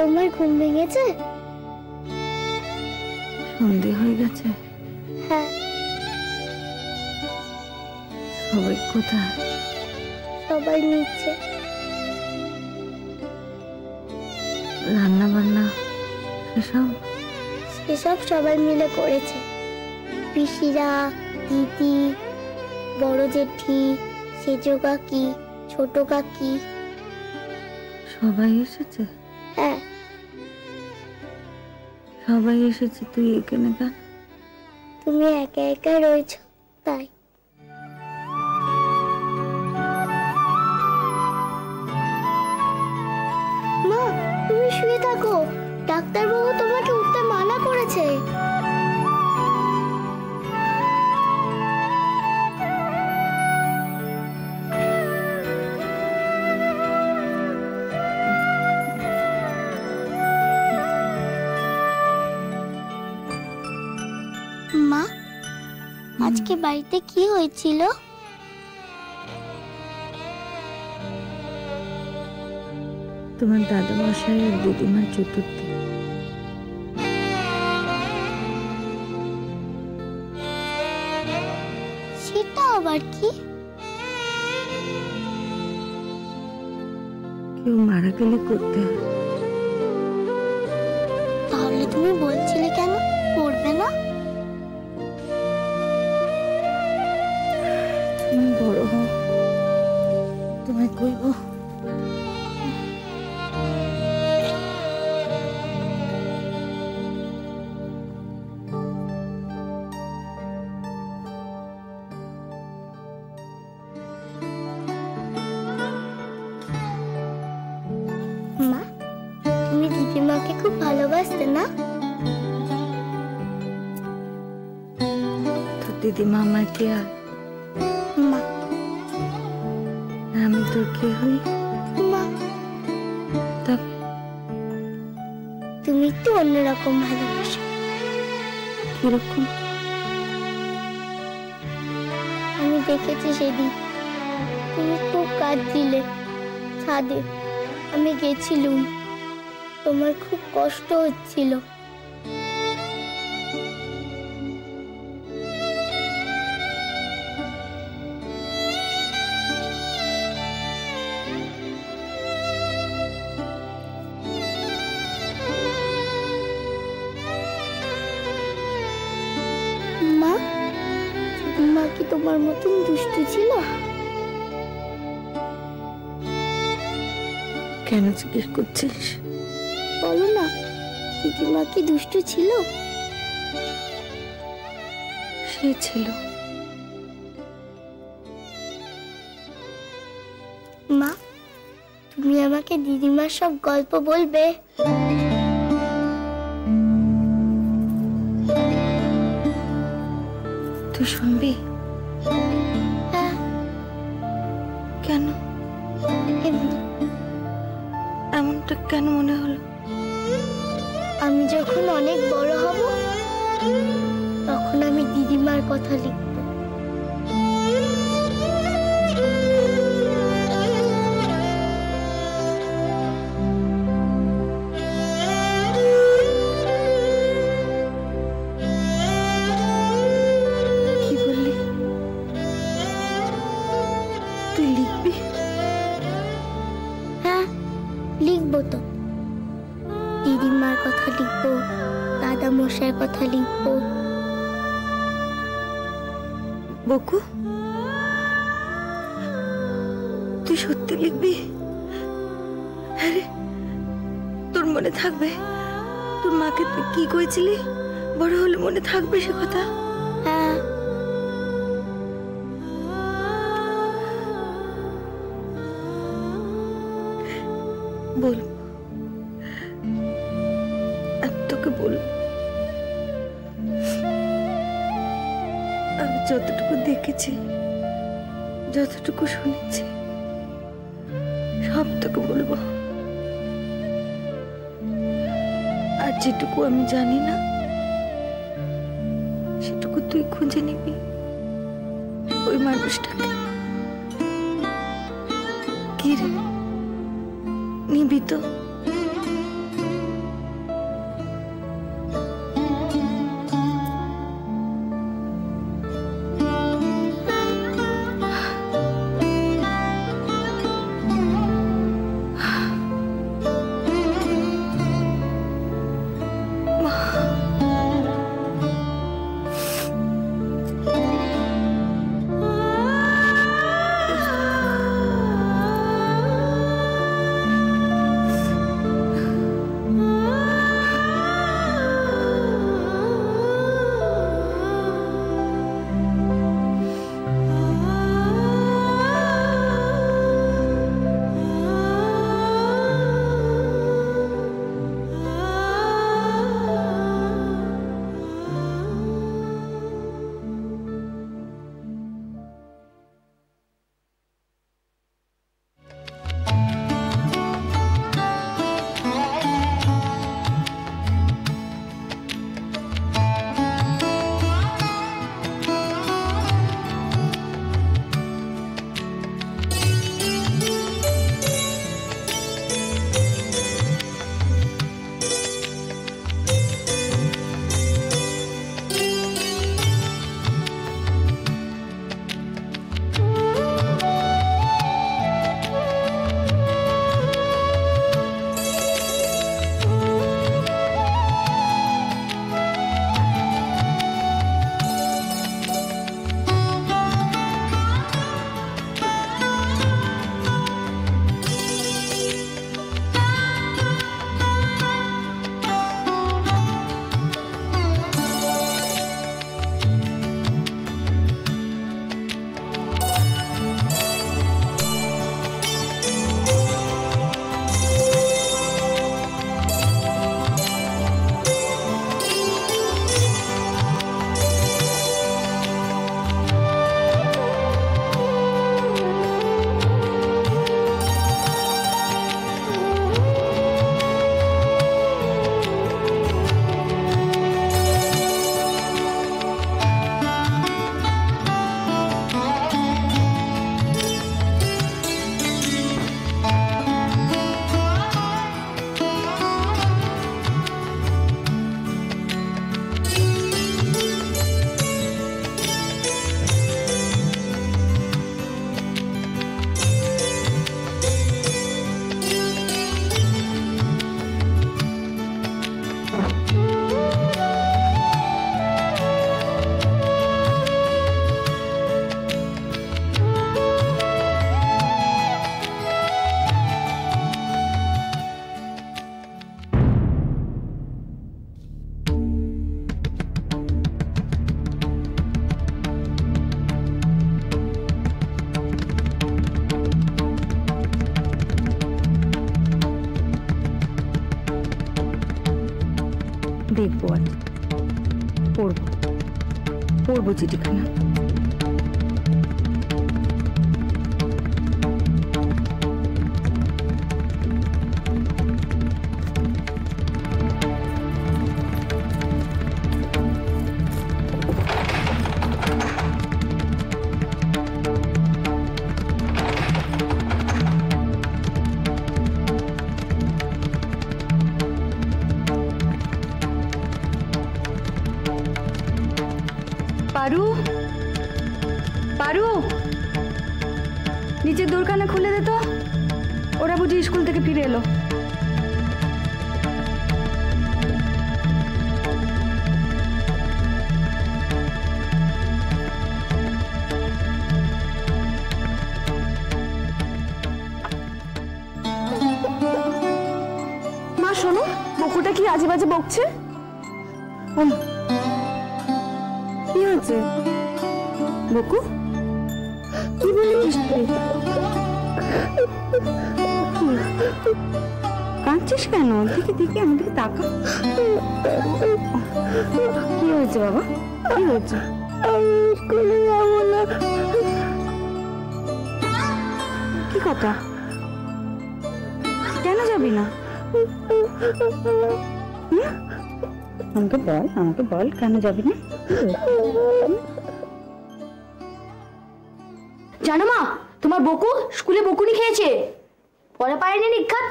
তোমার ঘুম ভেঙেছে? সন্ধে হয়ে গেছে। হ্যাঁ। সবাই কোথায়? সবাই নিচে। রান্না বান্না সেসব সবাই মিলে করেছে। পিসিরা, দিদি, বড় জেঠি, সেজ কাকি, ছোট কাকি সবাই এসেছে। হ্যাঁ। সবাই এসেছে, তুই এখানে কেন? তুমি একা একা রয়েছো তাই। মা, তুমি শুয়ে থাকো, ডাক্তারবাবু তোমাকে উঠতে মানা করেছে। মা, আজকে বাড়িতে কি হয়েছিল? তোমার দাদা মশাই আর দিদিমার চতুর্থী। সেটা আবার কি? কেউ মারা গেলে করতে হয়। তাহলে তুমি বলছিলে কেন করবে না? তুমি বড় হও, তোমায় কইব। মা, তুমি দিদিমাকে খুব ভালোবাসতে না? তো দিদিমা আমার কে? আর মা, আমি তোর কে হই? মা, তবে তুমি একটু অন্যরকম ভালোবাসো। কিরকম? আমি দেখেছি সেদিন তুমি খুব কাঁদছিলে ছাদে। আমি গেছিলুম, তোমার খুব কষ্ট হচ্ছিল। মা, মা কি তোমার মতন দুষ্টু ছিল? কেন জিজ্ঞেস করছিস? বলো না, দিদিমা কি দুষ্টু ছিল? সে ছিল। মা, তুমি আমাকে দিদিমার সব গল্প বলবে? তুই শুনবি? হ্যাঁ। কেন? এমনি। এমনটা কেন মনে হলো? আমি যখন অনেক বড় হব তখন আমি দিদিমার কথা লিখব। কি বললি? তুই লিখবি? হ্যাঁ, লিখবো তো। দিদিমার কথা লিখবো, দাদা মশাইয়ের কথা লিখবো। বকু, তুই সত্যি লিখবি? আরে, তোর মনে থাকবে? তোর মাকে তুই কি কইছিলি? বড় হলে মনে থাকবে সে কথা? হ্যাঁ। বল, আমি তোকে বলবো। আমি যতটুকু দেখেছি, যতটুকু শুনেছি, সব তোকে বলবো। আর যেটুকু আমি জানি না সেটুকু তুই খুঁজে নিবি ওই মানুষটাকে। কি রে, নিবি তো? দেখবো, আজ পড়বো পড়বো চিঠিখানা। পারু, পারু, নিচের দোরখানা খুলে দে তো, ওরা বুঝি স্কুল থেকে ফিরে এলো। মা শোনো, বকুটা কি আজে বাজে বকছে? কি হয়েছে বকু? কি বলিস তুই? কাঁদছিস কেন? দেখে দেখে আমাদের তাকা। কি হয়েছে বাবা? কি হয়েছে? আমি স্কুলে যাবো না। কি কথা? কেন যাবি না? আমাকে বল কেন যাবি না? জানো মা, তোমার বকু স্কুলে বকুনি খেয়েছে, পরে পারেনি নিক্ষাত।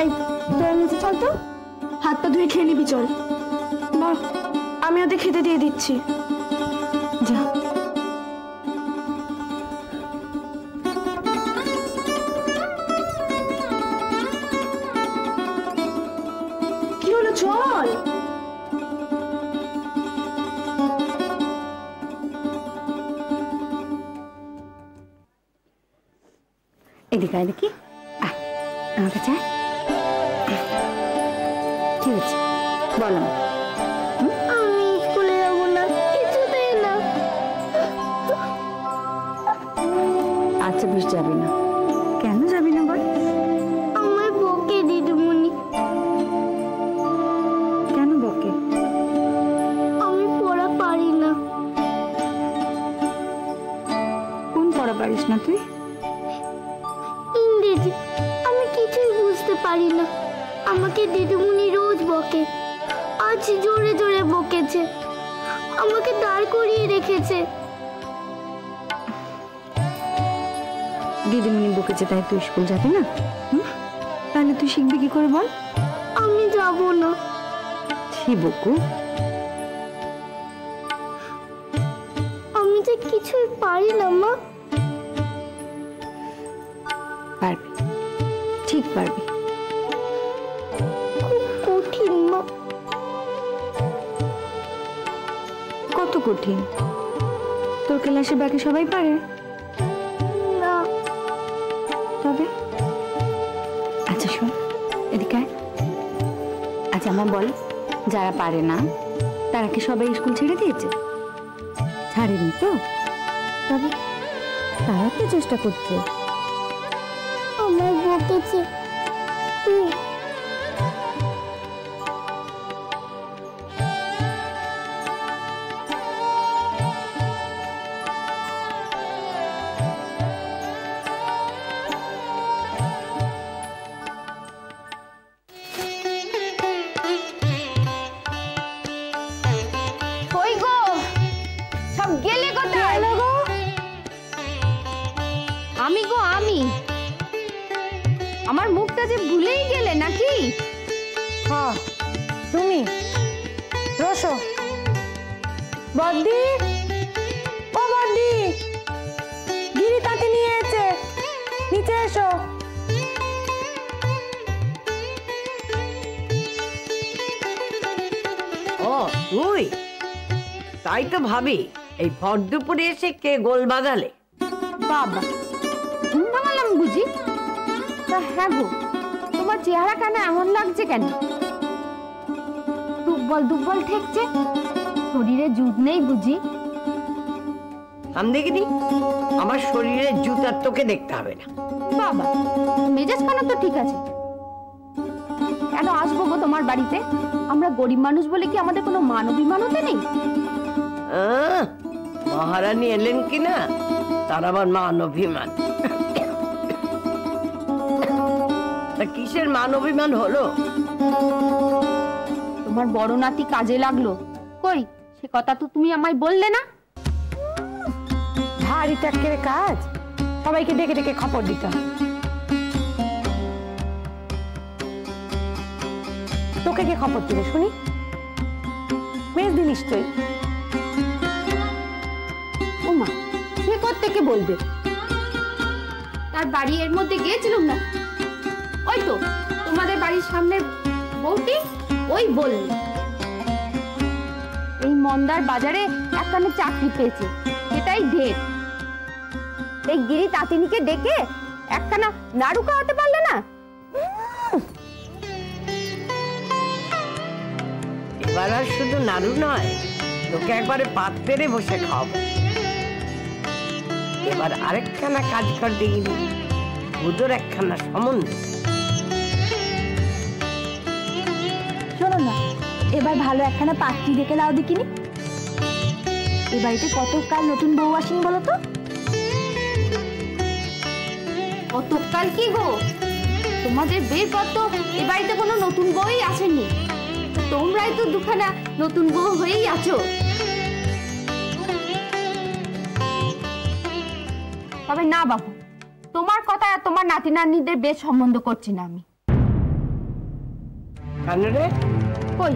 এই তোর নিচে চল তো, হাত পা ধুয়ে খেয়ে নিবি, চল। মা আমি ওদের খেতে দিয়ে দিচ্ছি, যা। কি হলো, চল। এদিকে আয় দেখি, আমার কাছে আয়। কি হয়েছে বল আমাকে। আমি স্কুলে যাবো না, কিছুতেই না। আচ্ছা বেশ, যাবি না? কেন যাবি না বল? আমার বকে দিদিমণি। কেন বকে? আমি পড়া পারি না। কোন পড়া পারিস না তুই? ইংরেজি। আমি কিছুই বুঝতে পারি না। আমাকে দিদিমণি রোজ বকে। আজ জোরে জোরে বকেছে, আমাকে দাঁড় করিয়ে রেখেছে। দিদিমণি বকেছে তাই তুই স্কুল যাবি না? তাহলে তুই শিখবি কি করে বল? আমি যাব না। ছি বকু, আমি যে কিছুই পারি না মা। পারবি, ঠিক পারবি। খুব কঠিন মা। কত কঠিন? তোর ক্লাসে বাকি সবাই পারে না। তবে? আচ্ছা শোন, এদিকে আয়। আচ্ছা আমার বল, যারা পারে না তারা কি সবাই স্কুল ছেড়ে দিয়েছে? ছাড়েনি তো? তবে তারা তো চেষ্টা করছে। আমার বকেছে তুই। কই গো, সব গেলে কোথায়? আমি গো, আমি। আমার মুখটা যে ভুলেই গেলে নাকি? হ্যাঁ তুমি। রসো বদ্দি, ও বদ্দি, গিরি তাকে নিয়ে এসে নিচে এসো। ও তুই? তাই তো ভাবি, এই ভর দুপুরে এসে কে গোল বাজালে। বাবা, ঘুম ভাঙালাম বুঝি? তা হ্যাঁ গো, তোমার চেহারা কেন এমন লাগছে কেন? দুর্বল দুর্বল ঠেকছে, শরীরে জুত নেই বুঝি? আমি দেখিনি, আমার শরীরের জুতার তোকে দেখতে হবে না। বাবা, মেজাজ খানা তো ঠিক আছে, কেন আসবো গো তোমার বাড়িতে? আমরা গরিব মানুষ বলে কি আমাদের কোনো মান অভিমানতা নেই? মহারানী এলেন কিনা তার আবার মান অভিমান? তা কিসের মান অভিমান হলো? তোমার বড় নাতি কাজে লাগলো, কই সে কথা তো তুমি আমায় বললে না। ভারী ট্যাক্কের কাজ, সবাইকে ডেকে ডেকে খবর দিতে হয়। তোকে কে খবর দিবে শুনি? মেজ দি নিশ্চয়ই। ওমা, সে কোত্থেকে বলবে? তার বাড়ি এর মধ্যে গিয়েছিলাম না, ওই তো তোমাদের বাড়ির সামনের বউটি, ওই বলল এই মন্দার বাজারে একখানে চাকরি পেয়েছে, এটাই ঢের। এই গিরি তাতিনিকে ডেকে একখানা নাড়ু খাওয়াতে পারলে না? এবার আর শুধু নাড়ু নয়, তোকে একবারে পাত্রে বসে খাওয়াবো। এবার আরেকখানা কাজ কর দেখিনি, বুধর একখানা সম্বন্ধ। শোনো না, এবার ভালো একখানা পাত্রী দেখে লাও দেখিনি। এ বাড়িতে কতকাল নতুন বউ আসেন বলো তো? কতকাল কি গো, তোমাদের বিয়ের পর তো এ বাড়িতে কোনো নতুন বউই আসেনি, তোমরাই তো দুখানা নতুন বউ হয়েই আছো। তবে না বাবু, তোমার কথা আর তোমার নাতি নাতনিদের বেশ সম্বন্ধ করছি না আমি। কেন রে? কই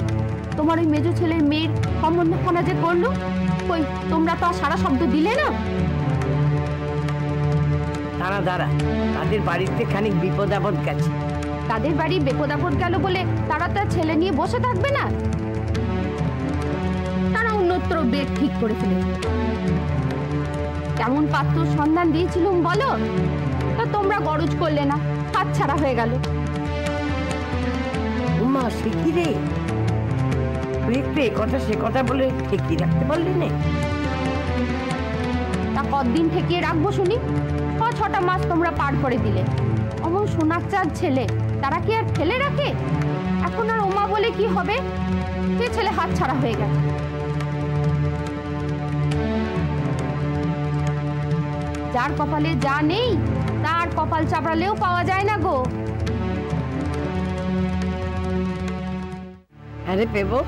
তোমার ওই মেজো ছেলের মেয়ের সম্বন্ধখানা যে করলো, কই তোমরা তো আর সারা শব্দ দিলে না। দাঁড়া দাঁড়া, তাদের বাড়িতে খানিক বিপদ আপদ গেছে। তাদের বাড়ি বিপদ আপদ গেল বলে তারা তো আর ছেলে নিয়ে বসে থাকবে না, তারা অন্যত্র বেড ঠিক করে ফেলেছে। কেমন পাত্র সন্ধান দিয়েছিলুম বলো, তা তোমরা গরজ করলে না, হাতছাড়া হয়ে গেল। উমা, সে কি রে? তুই একটু এ কথা সে কথা বলে ঠেকিয়ে রাখতে পারলি না? তা কতদিন ঠেকিয়ে রাখবো শুনি? 6-6টা মাস তোমরা পার করে দিলে। অমন সোনার চাঁদ ছেলে, তারা কি আর ফেলে রাখে? এখন আর ওমা বলে কি হবে? সে ছেলে হাতছাড়া হয়ে গেছে। যার কপালে যা নেই তার কপাল চাপড়ালেও পাওয়া যায় না গো। আরে পেবো,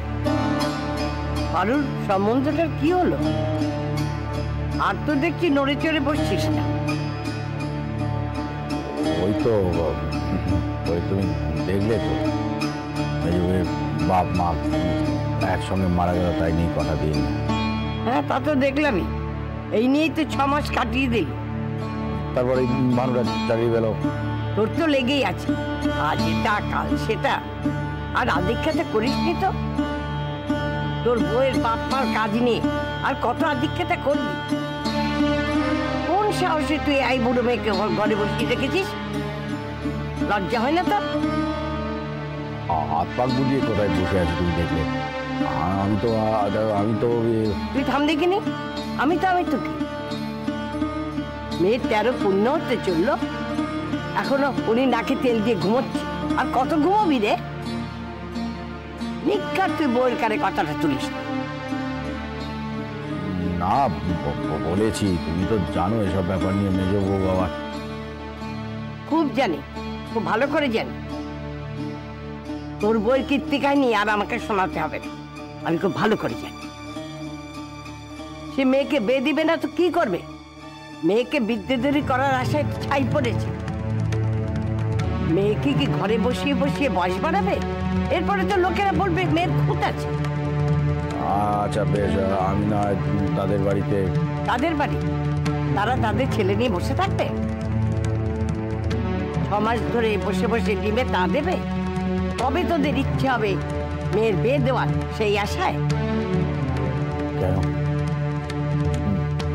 পারুর সম্বন্ধটার কি হলো? আর তো দেখছি নড়ে চড়ে বসছিস না। ওই তো, ওই তুমি দেখলে তো, ওই বাপ মা একসঙ্গে মারা গেল, তাই নিয়ে কথা দিই। হ্যাঁ, তা তো দেখলামই। এই নিয়েই তো 6 মাস কাটিয়ে দিল। তারপরে মানুষরা চাকরি পেল। তোর তো লেগেই আছে, আজ এটা কাল সেটা, আর আদিক্ষাতে করিস নি তো। তোর বউয়ের বাপ মার কাজ নিয়ে আর কত আদিক্ষাতে করবি? কোন সাহসে তুই এই বুড়ো মেয়েকে ঘরে বসিয়ে রেখেছিস? লজ্জা হয় না তো? হাত পাক বুঝিয়ে কোথায় বসে আছি তুমি দেখলে? আমি তো তুই থাম দেখিনি। আমি তো কি মেয়ের 13 পূর্ণ হতে চললো, এখনো উনি নাকে তেল দিয়ে ঘুমোচ্ছে। আর কত ঘুমোবি রে? নিকার তুই বউয়ের কানে কথাটা তুলিস না। বলেছি, তুমি তো জানো এসব ব্যাপার নিয়ে মেজো বউ বাবা। খুব জানি, খুব ভালো করে জানি। তোর বইয়ের কীর্তি কাহিনী আর আমাকে শোনাতে হবে না, আমি খুব ভালো করে জানি। সে মেয়েকে বিয়ে দিবে না তো কি করবে? মেয়েকে বিদ্যুৎ করার আশায় ছাই পড়েছে। মেয়েকে কি ঘরে বসিয়ে বসিয়ে বয়স বাড়াবে? এরপরে তো লোকেরা বলবে মেয়ের খুঁত আছে। আচ্ছা বেশ, আমি না তাদের বাড়িতে। তাদের বাড়ি? তারা তাদের ছেলে নিয়ে বসে থাকবে? 6 মাস ধরে বসে বসে ডিমে তা দেবে? তবে তোদের ইচ্ছে হবে মেয়ের বিয়ে দেওয়ার, সেই আশায়? কেন?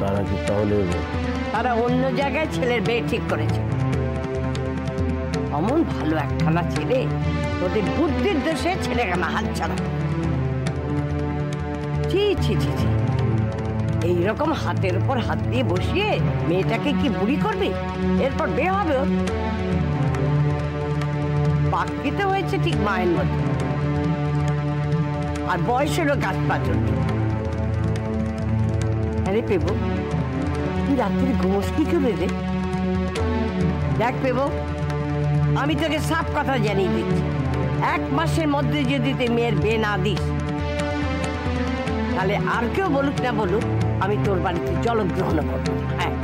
তারা কি তাহলে? তারা অন্য জায়গায় ছেলের বিয়ে ঠিক করেছে। অমন ভালো একখানা ছেলে, তোদের বুদ্ধির দোষে ছেলেখানা হাতছাড়া। ছি ছি ছি ছি, এইরকম হাতের উপর হাত দিয়ে বসিয়ে মেয়েটাকে কি বুড়ি করবি? এরপর বিয়ে হবে? পাকিতে হয়েছে ঠিক মায়ের মতো, আর বয়সেরও গাছ পাচন। আরে পেবো, তুই রাত্রে ঘুমোস কি করে রে? দেখ পেবো, আমি তোকে সাফ কথা জানিয়ে দিচ্ছি, 1 মাসের মধ্যে যদি তুই মেয়ের বিয়ে না দিস, তাহলে আর কেউ বলুক না বলুক, আমি তোর বাড়িতে জলগ্রহণ করবো। হ্যাঁ,